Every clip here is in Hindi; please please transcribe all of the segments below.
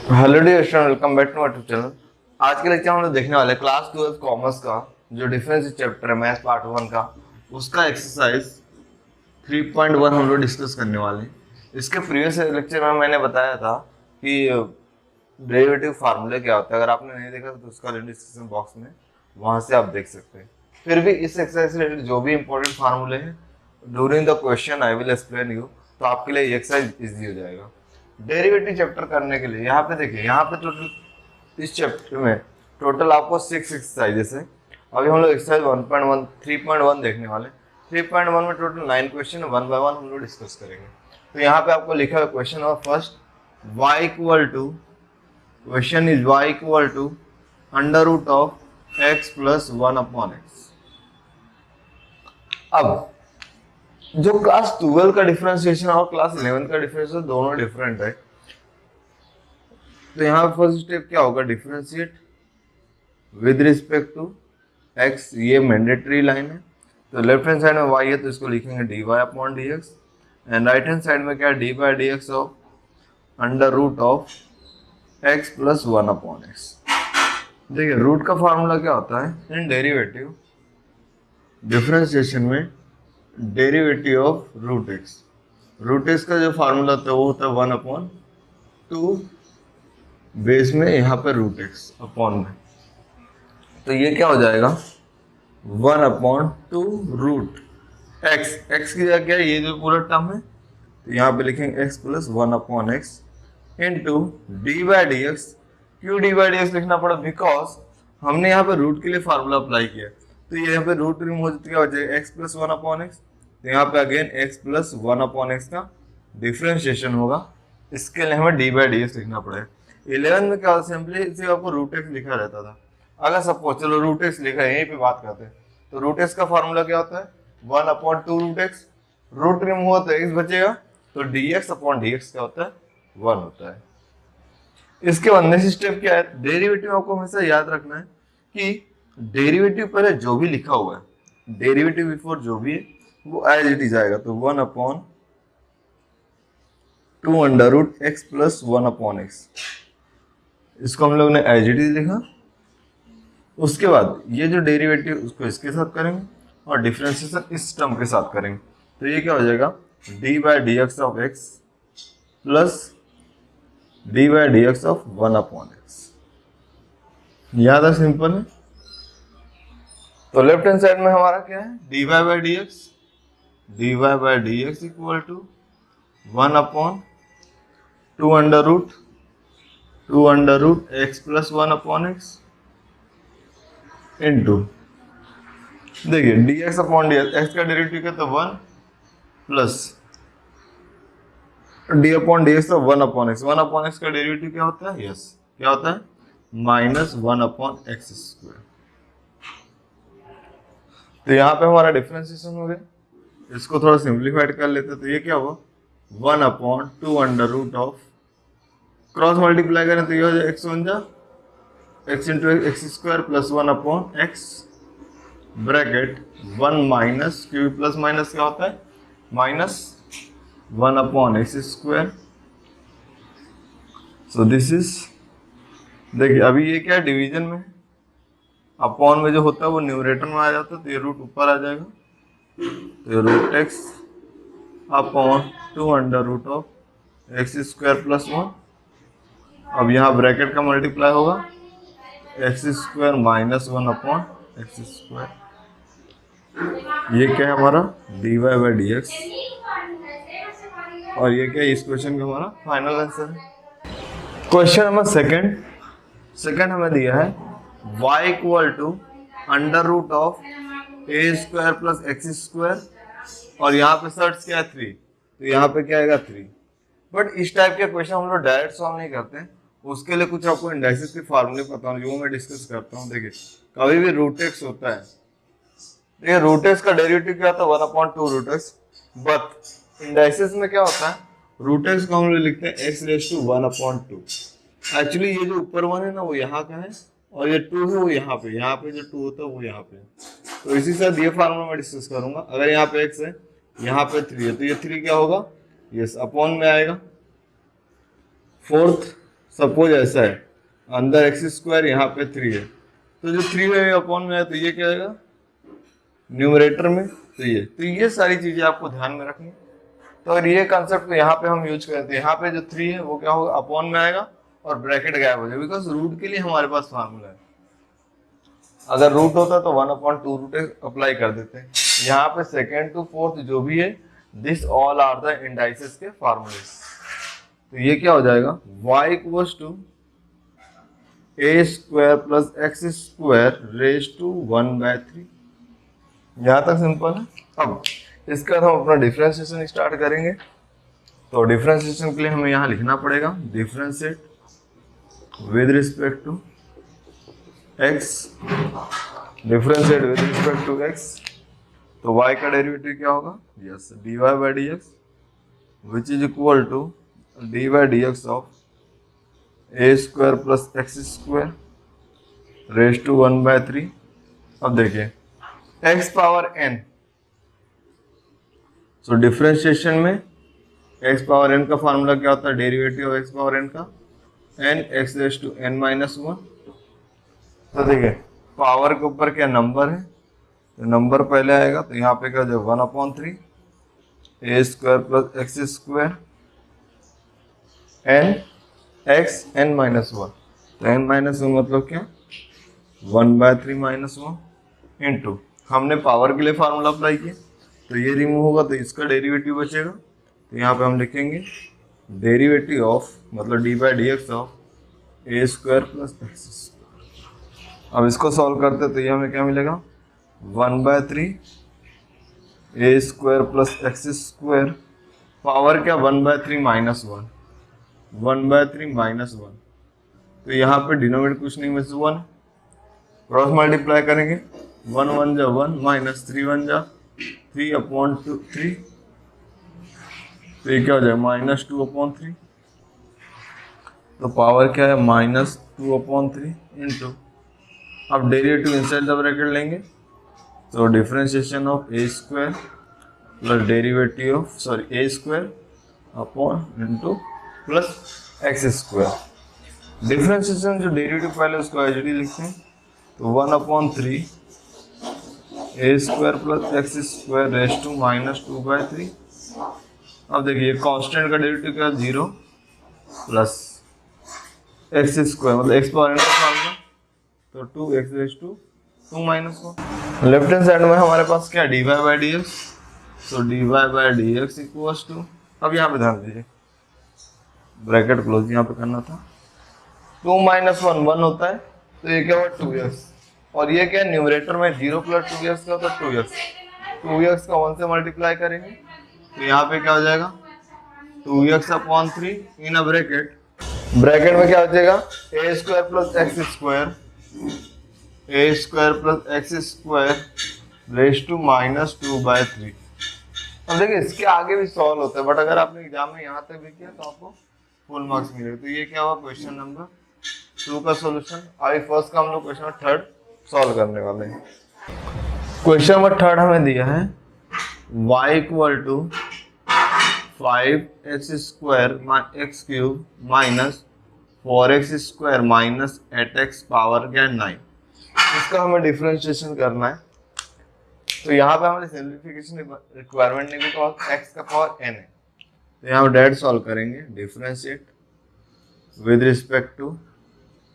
Hello dear student, welcome back to my YouTube channel. आज के लेक्चर हम लोग देखने वाले क्लास 12 कॉमर्स का जो डिफरेंस चैप्टर है मैथ पार्ट 1 का, उसका एक्सरसाइज 3.1 हम लोग डिस्कस करने वाले हैं। इसके प्रीवियस लेक्चर में मैंने बताया था कि डेरिवेटिव फार्मूले क्या होता है। अगर आपने नहीं देखा तो उसका लिंक डिस्क्रिप्शन बॉक्स में वहां से आप देख सकते हैं। फिर भी इस एक्सरसाइज से रिलेटेड जो भी इंपॉर्टेंट फार्मूले हैं during the question I will explain you, तो आपके लिए ये एक्सरसाइज इजी हो जाएगा। डेरिवेटिव चैप्टर करने के लिए यहाँ पे देखिए, यहाँ पे टोटल इस चैप्टर में टोटल आपको 6 एक्सरसाइजेस है। अभी हम लोग एक्सरसाइज 1.1 3.1 देखने वाले। 3.1 में टोटल 9 क्वेश्चन, 1 बाय 1 हम लोग डिस्कस करेंगे। तो यहाँ पे आपको लिखा है question number first, y equal to, question is y equal to under root of x plus 1 upon x। अब जो क्लास 12 का डिफरेंशिएशन और क्लास 11 का डिफरेंशिएशन दोनों डिफरेंट है। तो यहाँ पे फर्स्ट स्टेप क्या होगा, differentiate with respect to x, ये मैंडेटरी लाइन है। तो लेफ्ट हैंड साइड में y है तो इसको लिखेंगे dy upon dx, and right hand side में क्या है, dy by dx of under root of x plus 1 upon x। देखिए रूट का फार्मूला क्या होता है इन डेरिवेटिव डिफरेंशिएशन में, derivative of root x. Root x का जो फार्मूला होता है वो होता है 1 अपॉन 2 बेस में यहाँ पे रूट एक्स अपॉन में। तो ये क्या हो जाएगा 1 अपॉन 2 रूट एक्स। एक्स की जगह क्या है, ये जो पूरा टर्म है तो यहाँ पे लिखेंगे x plus 1 upon X into D by D x. क्यों डी बाई डी एक्स लिखना पड़ा, बिकॉज हमने यहाँ पे रूट के लिए फार्मूला अप्लाई किया। तो यहाँ पे रूट रिमूव हो जाए, क्या हो जाएगा x प्लस 1 अपॉन एक्स। तो यहाँ पे again x plus 1 upon X का डिफरेंशिएशन होगा। इसके लिए हमें डी बाई डी एक्स लिखना पड़ेगा। 11 में क्या होता है, सिंपली सिर्फ आपको रूट एक्स लिखा रहता था। अगर सपोज चलो रूट एक्स लिखा है, यहीं पे बात करते हैं, तो रूट एक्स का फार्मूला क्या होता है 1 upon 2 root x. Root remove हुआ तो एक्स बचेगा, तो d x upon D x क्या होता है 1 होता है। इसके बाद नेक्स्ट स्टेप क्या है, डेरिवेटिव आपको हमेशा याद रखना है कि डेरिवेटिव पहले जो भी लिखा हुआ है, डेरिवेटिव बिफोर जो भी है वो एज इट इज आएगा। तो 1 upon 2 under root x plus 1 upon x, इसको हम लोग ने एज इट इज लिखा। उसके बाद ये जो डेरिवेटिव उसको इसके साथ करेंगे और डिफरेंशिएशन इस टर्म के साथ करेंगे। तो ये क्या हो जाएगा D by D x of x plus D by D x of 1 upon x. याद है, सिंपल है। तो लेफ्ट हैंड साइड में हमारा क्या है, D Y by D X, D Y by D X equal to 1 upon 2 under root x plus 1 upon X into, देखिए D x upon D X का डेरिवेटिव क्या था 1 plus D upon D X का 1 अपॉन एक्स। 1 अपॉन एक्स का डेरिवेटिव क्या होता है, यस क्या होता है माइनस 1 अपॉन एक्स स्क्वायर। तो यहाँ पे हमारा डिफरेंशिएशन हो गया। इसको थोड़ा सिंप्लीफाइड कर लेते तो ये क्या हुआ 1 upon 2 under root of, cross multiply करें तो ये हो जाए एक्स वन जा x into x square plus 1 upon x bracket 1 minus, क्यों प्लस माइनस क्या होता है minus 1 upon x square. So this is, देखिए अभी ये क्या है डिवीजन में, अपॉन में जो होता है वो न्यूमरेटर में आ जाता है, तो ये रूट ऊपर आ जाएगा। तो ये root x upon 2 under root of x square plus 1। अब यहाँ ब्रैकेट का मल्टीप्लाई होगा x square minus 1 upon x square. ये क्या है हमारा d Y by D x, और ये क्या है इस क्वेश्चन का हमारा फाइनल आंसर है। क्वेश्चन नंबर सेकंड हमें दिया है y equal to under root of a square plus x square, और यहाँ पे सर्च क्या है 3, तो यहाँ पे क्या आएगा 3। बट इस टाइप के क्वेश्चन हम लोग डायरेक्ट सॉल्व नहीं करते हैं, उसके लिए कुछ आपको इंडाइसिस के फार्मूले पता हो जो मैं डिस्कस करता हूँ। देखिए कभी भी रूट एक्स होता है, देखिए रूट एक्स का डेरिवेटिव क्या होता है 1 upon 2 root x, but indices में क्या होता है रूट एक्स को हम लोग लिखते हैं x raise to 1 upon 2। Actually ये जो ऊपर 1 है ना वो यहाँ का है, और ये 2 है वो यहाँ पे जो 2 होता है वो यहाँ पे। तो इसी साथ ये फार्मूला मैं डिस्कस करूंगा। अगर यहाँ पे x है यहाँ पे 3 है, तो ये 3 क्या होगा, यस अपॉन में आएगा। फोर्थ सपोज ऐसा है, अंदर एक्स स्क्वायर, यहाँ पे 3 है, तो जो 3 है अपॉन में है, तो ये क्या आएगा न्यूमरेटर में, तो ये सारी चीजें आपको ध्यान में रखनी। तो अगर ये कंसेप्ट को यहाँ पे हम यूज करते हैं, यहाँ पे जो 3 है वो क्या होगा अपॉन में आएगा और ब्रैकेट गायब हो जाएगा, बिकॉज रूट के लिए हमारे पास फार्मूला है। अगर रूट होता तो 1/2 रूट अप्लाई कर देते हैं। यहाँ पे सेकेंड टू फोर्थ जो भी है, this all are the indices के फार्मूले। तो ये क्या हो जाएगा y equals to a square plus x square raise to 1/3। यहाँ तक सिंपल है। अब इसका हम अपना डिफरेंशिएशन स्टार्ट करेंगे। तो डिफरेंशिएशन के लिए हमें यहाँ लिखना पड़ेगा differentiate with respect to x, differentiate with respect to x। तो y का डेरिवेटिव क्या होगा, yes dy by D x which is equal to d by D x of a square plus x square raise to 1/3। अब देखिए x power n, so differentiation में x पावर n का फार्मूला क्या होता है, derivative of x power n का n x raise to n minus 1। तो देखिए पावर के ऊपर क्या नंबर है, तो नंबर पहले आएगा, तो यहाँ पे क्या जो 1/3 ए square plus x square n x n minus 1। तो n माइनस 1 मतलब क्या 1/3 माइनस 1 इंटू हमने पावर के लिए फार्मूला अप्लाई किया, तो ये रिमूव होगा, तो इसका डेरिवेटिव बचेगा। तो यहाँ पे हम लिखेंगे डेरिवेटिव ऑफ मतलब D by D x of a square plus x square. अब इसको सॉल्व करते तो ये हमें क्या मिलेगा 1/3 ए square plus x square, power क्या 1/3 माइनस 1, 1/3 माइनस 1। तो यहाँ पे डिनोमिनेटर कुछ नहीं बस 1, क्रॉस मल्टीप्लाई करेंगे 1 1 जा 1 माइनस 3 1 जा 3/3। तो ये क्या हो जाए -2/3। तो पावर क्या है -2/3 इंटू, अब डेरिवेटिव इनसाइड द ब्रैकेट लेंगे, तो differentiation of a square plus derivative of a square upon into plus x square. Differentiation जो डेरिवेटिव पहले उसको एचडी लिखते हैं, तो 1/3 ए square plus x square raise to -2/3। अब देखिए कांस्टेंट का डेरिवेटिव क्या 0 प्लस एक्स स्क्वायर मतलब एक्स पावर n का फार्मूला, तो 2x raise to 2 minus 1। Left hand side में हमारे पास क्या d Y by D x, तो d Y by D x equals to, अब यहाँ पे ध्यान दीजिए ब्रैकेट क्लोज यहाँ पे करना था, 2 माइनस 1 1 होता है, तो ये क्या हुआ 2x, और ये क्या न्यूमरेटर में 0 प्लस 2x का, तो 2x का 1 से मल्टीप्लाई करेंगे, तो यहाँ पे क्या हो जाएगा 2x/3 in a bracket, bracket में क्या हो जाएगा a square plus x square, a square plus x square raise to -2/3। अब देखिए इसके आगे भी सॉल्व होता है, बट अगर आपने एग्जाम में यहाँ तक भी किया तो आपको फुल मार्क्स मिलेगा। तो ये क्या हुआ क्वेश्चन नंबर 2 का सॉल्यूशन। अभी फर्स्ट का हम लोग क्वेश्चन नंबर 3 सॉल्व करने वाले हैं। क्वेश्चन नंबर 3 हमें दिया है y equal to 5x square x cube minus 4x square minus 8x power क्या 9। इसका हमें डिफरेंशिएशन करना है। तो यहाँ पे हमारे सिंप्लीफिकेशन रिक्वायरमेंट नहीं, बिकॉज x का पावर n है, तो यहाँ पे डायरेक्ट सॉल्व करेंगे differentiate with respect to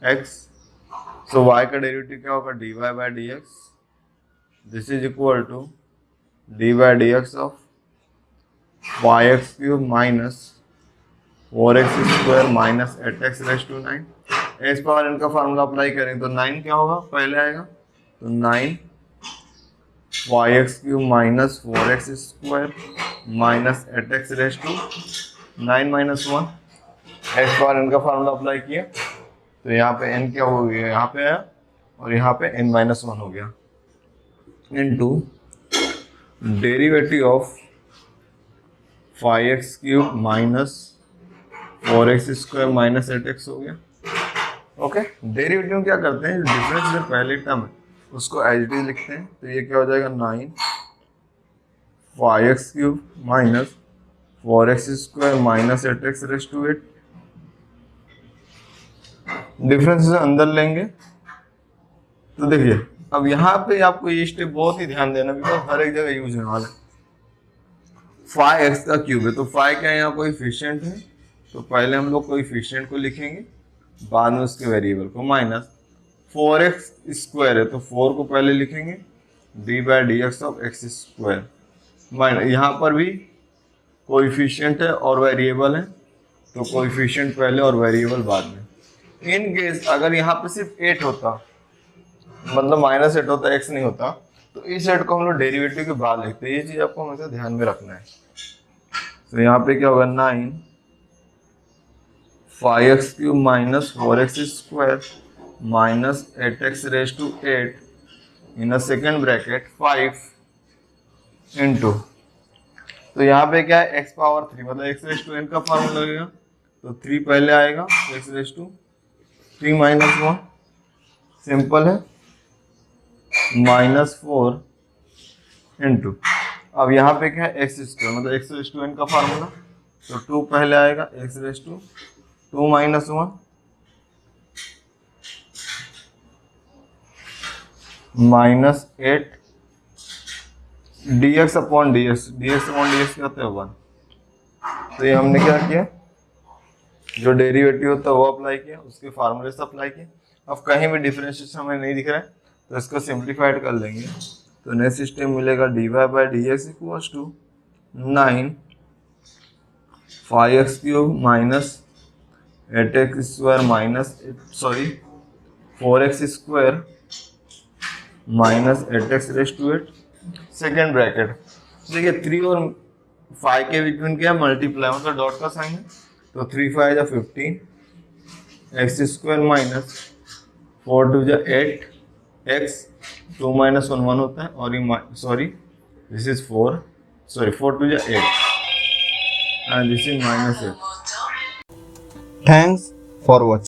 x। So y का डेरिवेटिव क्या होगा dy by D x, this is equal to d by D x of 5x cube minus 4x square minus 8x raise to 9। X power n का फार्मूला अप्लाई करेंगे तो 9 क्या होगा पहले आएगा, तो 9 5x cube minus 4x square minus 8x raise to 9 minus 1। X power n का फार्मूला अप्लाई किया, तो यहाँ पे n क्या हो गया, यहाँ पे आया और यहाँ पे n माइनस 1 हो गया, into derivative of 5x cube minus 4x square minus 8x हो गया। ओके, डेरिवेटिव क्या करते हैं, डिफरेंस जो पहले टर्म है उसको एज इट इज लिखते हैं, तो ये क्या हो जाएगा 9 5x cube minus 4x square minus 8x raise to 8। Difference अंदर लेंगे तो देखिए अब यहाँ पे आपको ये स्टेप बहुत ही ध्यान देना, बिकॉज हर एक जगह यूज होने वाला है। 5x का क्यूब है तो 5 क्या यहाँ कोएफिशिएंट है, तो पहले हम लोग कोएफिशिएंट को लिखेंगे, बाद में उसके वेरिएबल को, माइनस 4x स्क्वायर है तो 4 को पहले लिखेंगे, d/dx of x square, minus यहाँ पर भी कोएफिशिएंट है और वेरिएबल है तो कोएफिशिएंट पहले और वेरिएबल बाद में। इन केस अगर यहाँ पे सिर्फ 8 होता, मतलब -8 होता, x नहीं होता, तो इस 8 को हम लोग डेरिवेटिव के बाद लिखते हैं। ये चीज आपको हमेशा ध्यान में रखना है। तो यहाँ पे क्या होगा 9 5x³ minus 4x square minus 8x⁻8 in a second bracket 5 into, तो यहाँ पे क्या है x⁻3 मतलब x⁻n का फॉर्मूला लगेगा, तो 3 पहले आएगा x⁻3 माइनस 1 सिंपल है -4 इंटू, अब यहाँ पे क्या है x² मतलब x⁻n का फार्मूला, तो 2 पहले आएगा x⁻2 minus 1 minus 8 dx upon dx क्या होता है 1। तो ये हमने क्या किया, जो डेरिवेटिव होता है वो अप्लाई किया, उसके फार्मूले से अप्लाई किया। अब कहीं भी डिफरेंशिएशन हमें नहीं दिख रहा है तो इसको सिंप्लीफाइड कर लेंगे, तो नेक्स्ट स्टेप मिलेगा dy/dx equals to 9 5x³ minus 8x² minus 4x square minus 8x⁻8 second bracket. देखिए 3 और 5 के बिटवीन क्या मल्टीप्लाई मतलब डॉट का साइन है, तो 3 5 15 x² माइनस 4 2 8 x 2 माइनस 1 1 होता है, और ये sorry this is 4 2 8 and this is -8। Thanks for watching.